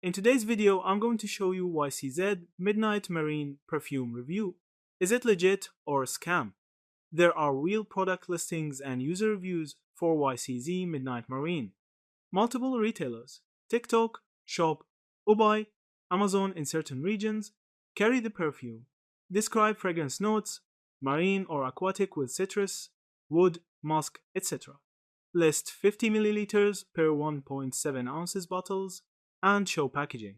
In today's video, I'm going to show you YCZ Midnight Marine Perfume review. Is it legit or a scam? There are real product listings and user reviews for YCZ Midnight Marine. Multiple retailers, TikTok, Shop, Ubuy, Amazon in certain regions, carry the perfume. Describe fragrance notes, marine or aquatic with citrus, wood, musk, etc. List 50 milliliters per 1.7 ounces bottles, and show packaging.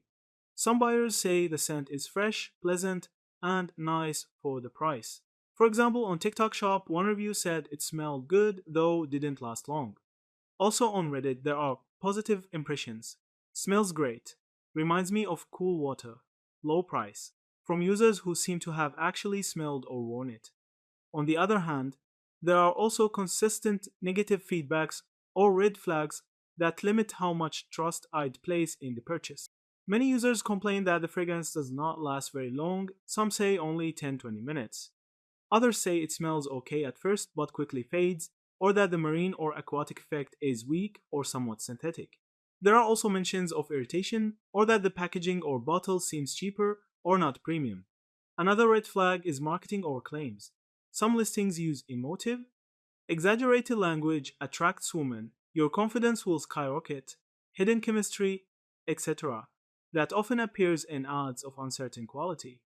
Some buyers say the scent is fresh, pleasant, and nice for the price. For example, on TikTok Shop, one review said it smelled good though didn't last long. Also on Reddit, there are positive impressions. Smells great. Reminds me of cool water. Low price. From users who seem to have actually smelled or worn it. On the other hand, there are also consistent negative feedbacks or red flags that limit how much trust I'd place in the purchase. Many users complain that the fragrance does not last very long, some say only 10-20 minutes. Others say it smells okay at first but quickly fades, or that the marine or aquatic effect is weak or somewhat synthetic. There are also mentions of irritation, or that the packaging or bottle seems cheaper or not premium. Another red flag is marketing or claims. Some listings use emotive, exaggerated language attracts women, your confidence will skyrocket, hidden chemistry, etc. that often appears in ads of uncertain quality.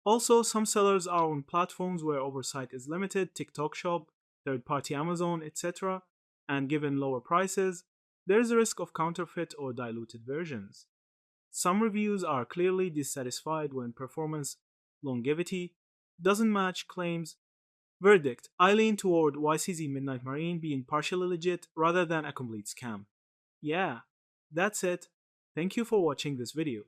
Also, some sellers are on platforms where oversight is limited, TikTok Shop, third-party Amazon, etc., and given lower prices, there is a risk of counterfeit or diluted versions. Some reviews are clearly dissatisfied when performance, longevity, doesn't match claims. Verdict: I lean toward YCZ Midnight Marine being partially legit rather than a complete scam. Yeah, that's it. Thank you for watching this video.